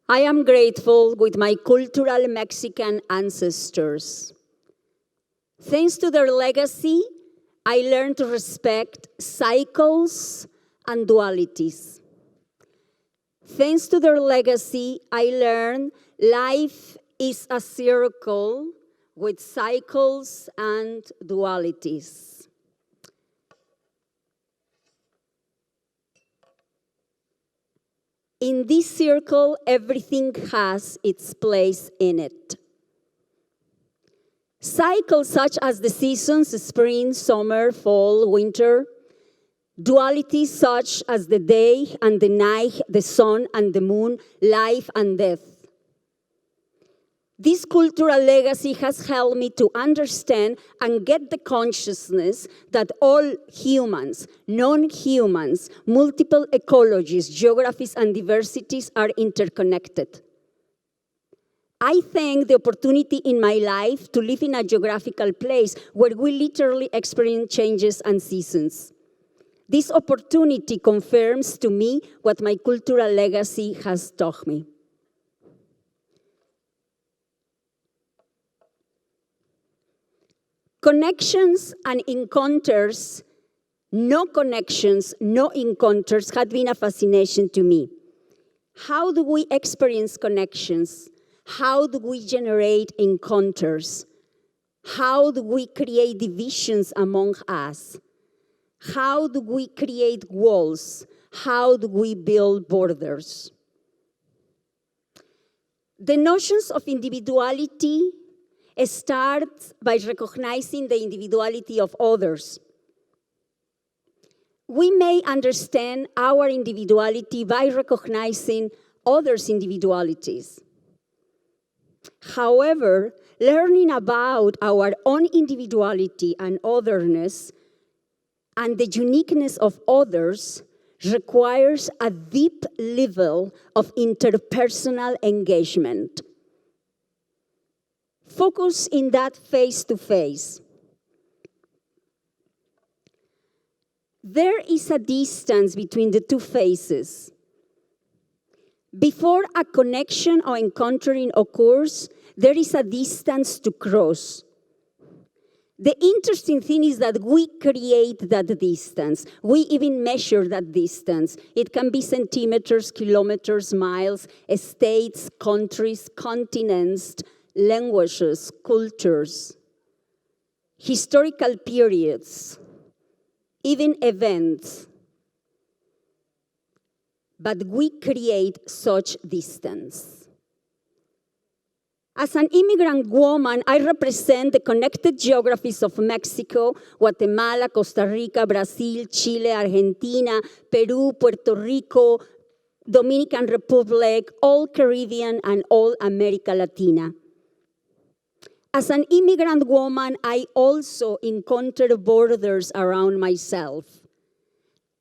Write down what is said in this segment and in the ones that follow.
I am grateful with my cultural Mexican ancestors. Thanks to their legacy, I learned to respect cycles and dualities. Thanks to their legacy, I learned life is a circle with cycles and dualities. In this circle, everything has its place in it. Cycles such as the seasons, spring, summer, fall, winter, dualities such as the day and the night, the sun and the moon, life and death. This cultural legacy has helped me to understand and get the consciousness that all humans, non-humans, multiple ecologies, geographies, and diversities are interconnected. I thank the opportunity in my life to live in a geographical place where we literally experience changes and seasons. This opportunity confirms to me what my cultural legacy has taught me. Connections and encounters, no connections, no encounters, had been a fascination to me. How do we experience connections? How do we generate encounters? How do we create divisions among us? How do we create walls? How do we build borders? The notions of individuality start by recognizing the individuality of others. We may understand our individuality by recognizing others' individualities. However, learning about our own individuality and otherness and the uniqueness of others requires a deep level of interpersonal engagement. Focus in that face-to-face. There is a distance between the two faces. Before a connection or encountering occurs, there is a distance to cross. The interesting thing is that we create that distance. We even measure that distance. It can be centimeters, kilometers, miles, states, countries, continents, languages, cultures, historical periods, even events. But we create such distance. As an immigrant woman, I represent the connected geographies of Mexico, Guatemala, Costa Rica, Brazil, Chile, Argentina, Peru, Puerto Rico, Dominican Republic, all Caribbean, and all America Latina. As an immigrant woman, I also encounter borders around myself.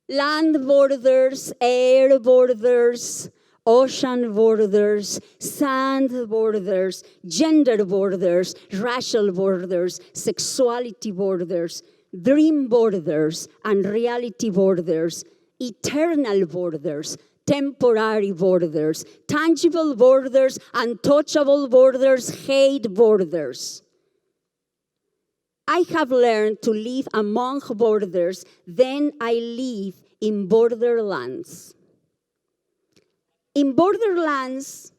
Land borders, air borders, ocean borders, sand borders, gender borders, racial borders, sexuality borders, dream borders, and reality borders, eternal borders, temporary borders, tangible borders, untouchable borders, hate borders. I have learned to live among borders, then I live in borderlands. In borderlands,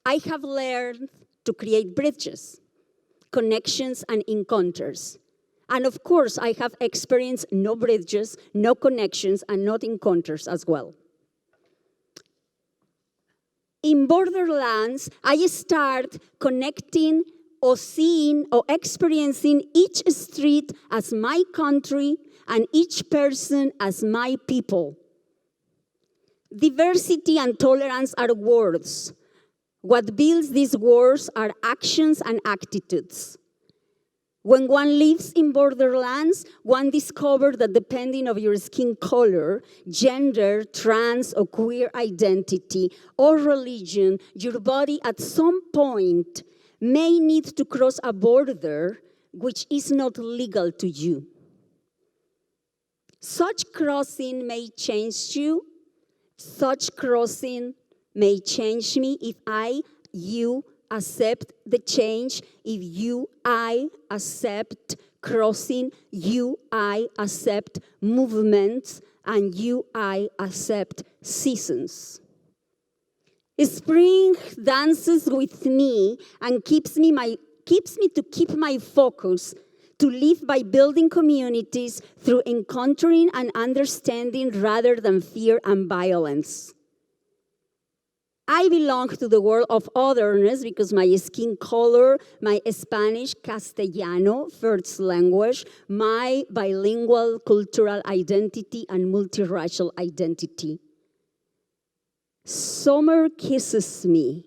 I have learned to create bridges, connections, and encounters. And of course, I have experienced no bridges, no connections, and not encounters as well. In borderlands, I start connecting or seeing or experiencing each street as my country and each person as my people. Diversity and tolerance are words. What builds these words are actions and attitudes. When one lives in borderlands, one discovers that depending on your skin color, gender, trans or queer identity, or religion, your body at some point may need to cross a border which is not legal to you. Such crossing may change you. Such crossing may change me if you accept the change, if I accept crossing, I accept movements, and I accept seasons. Spring dances with me and keeps me to keep my focus, to live by building communities through encountering and understanding rather than fear and violence. I belong to the world of otherness because my skin color, my Spanish, Castellano, first language, my bilingual cultural identity and multiracial identity. Summer kisses me.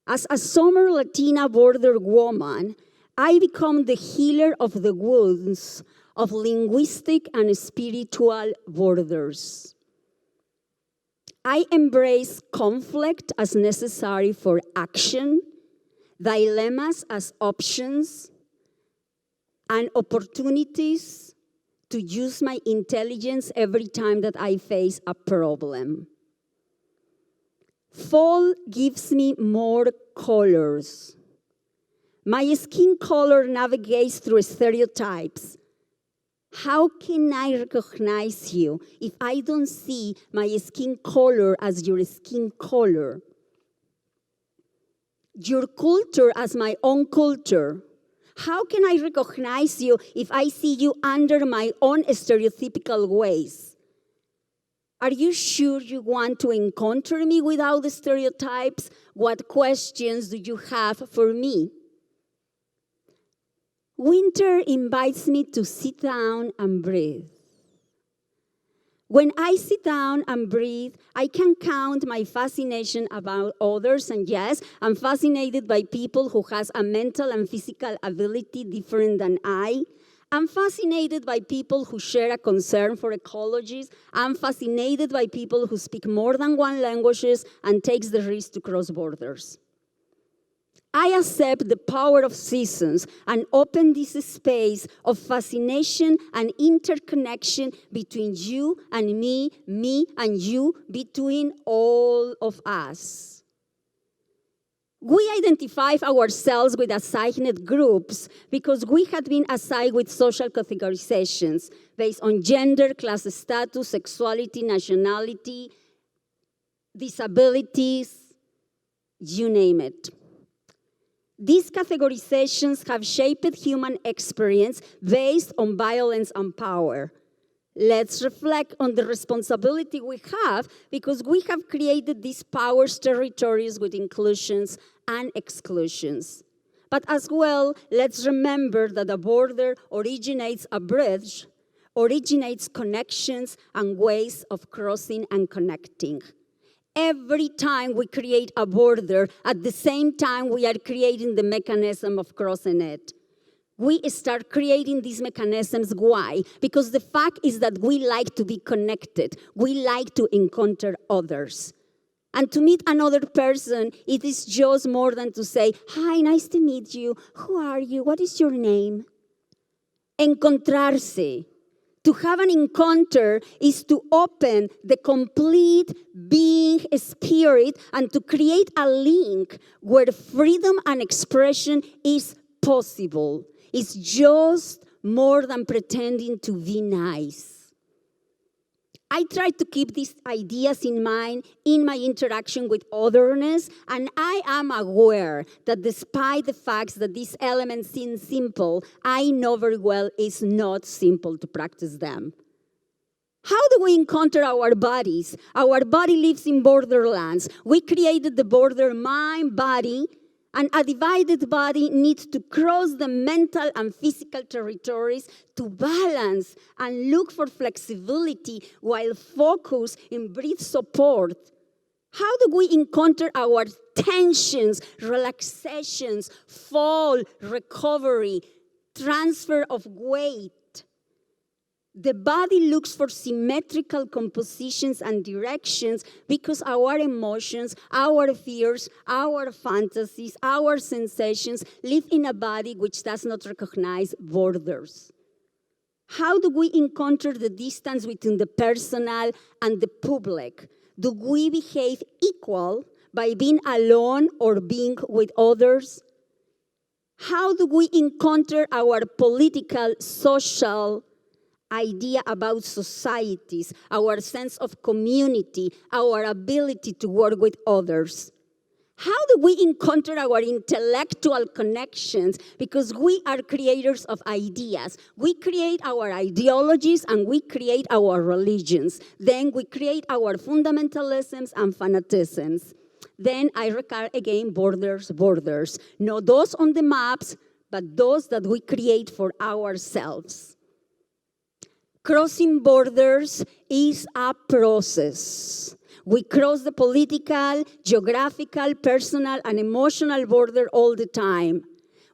As a summer Latina border woman, I become the healer of the wounds of linguistic and spiritual borders. I embrace conflict as necessary for action, dilemmas as options, and opportunities to use my intelligence every time that I face a problem. Fall gives me more colors. My skin color navigates through stereotypes. How can I recognize you if I don't see my skin color as your skin color? Your culture as my own culture. How can I recognize you if I see you under my own stereotypical ways? Are you sure you want to encounter me without the stereotypes? What questions do you have for me? Winter invites me to sit down and breathe. When I sit down and breathe, I can count my fascination about others, and yes, I'm fascinated by people who has a mental and physical ability different than I. I'm fascinated by people who share a concern for ecologies. I'm fascinated by people who speak more than one language and takes the risk to cross borders. I accept the power of seasons and open this space of fascination and interconnection between you and me and you, between all of us. We identify ourselves with assigned groups because we had been assigned with social categorizations based on gender, class status, sexuality, nationality, disabilities, you name it. These categorizations have shaped human experience based on violence and power. Let's reflect on the responsibility we have because we have created these power territories with inclusions and exclusions. But as well, let's remember that a border originates a bridge, originates connections and ways of crossing and connecting. Every time we create a border, at the same time we are creating the mechanism of crossing it. We start creating these mechanisms. Why? Because the fact is that we like to be connected. We like to encounter others. And to meet another person, it is just more than to say, hi, nice to meet you. Who are you? What is your name? Encontrarse. To have an encounter is to open the complete being spirit and to create a link where freedom and expression is possible. It's just more than pretending to be nice. I try to keep these ideas in mind in my interaction with otherness, and I am aware that despite the fact that these elements seem simple, I know very well it's not simple to practice them. How do we encounter our bodies? Our body lives in borderlands. We created the border mind-body, and a divided body needs to cross the mental and physical territories to balance and look for flexibility while focus in breath support. How do we encounter our tensions, relaxations, fall, recovery, transfer of weight? The body looks for symmetrical compositions and directions because our emotions, our fears, our fantasies, our sensations live in a body which does not recognize borders. How do we encounter the distance between the personal and the public? Do we behave equal by being alone or being with others? How do we encounter our political, social idea about societies, our sense of community, our ability to work with others? How do we encounter our intellectual connections? Because we are creators of ideas. We create our ideologies and we create our religions. Then we create our fundamentalisms and fanaticisms. Then I recall again, borders, borders. Not those on the maps, but those that we create for ourselves. Crossing borders is a process. We cross the political, geographical, personal, and emotional border all the time.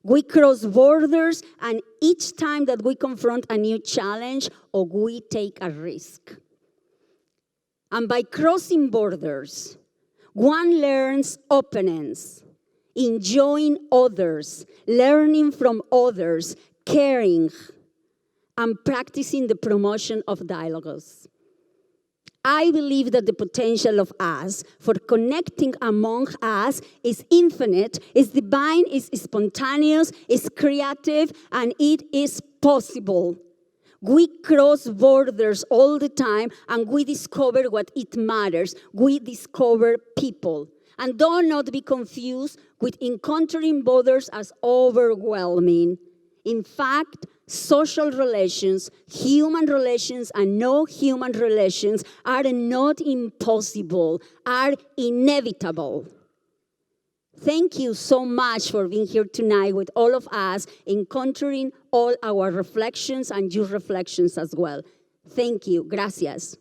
We cross borders, and each time that we confront a new challenge or we take a risk. And by crossing borders, one learns openness, enjoying others, learning from others, caring, and practicing the promotion of dialogues. I believe that the potential of us for connecting among us is infinite, is divine, is spontaneous, is creative, and it is possible. We cross borders all the time, and we discover what it matters. We discover people. And do not be confused with encountering borders as overwhelming. In fact, social relations, human relations, and no human relations are not impossible, are inevitable. Thank you so much for being here tonight with all of us, encountering all our reflections and your reflections as well. Thank you. Gracias.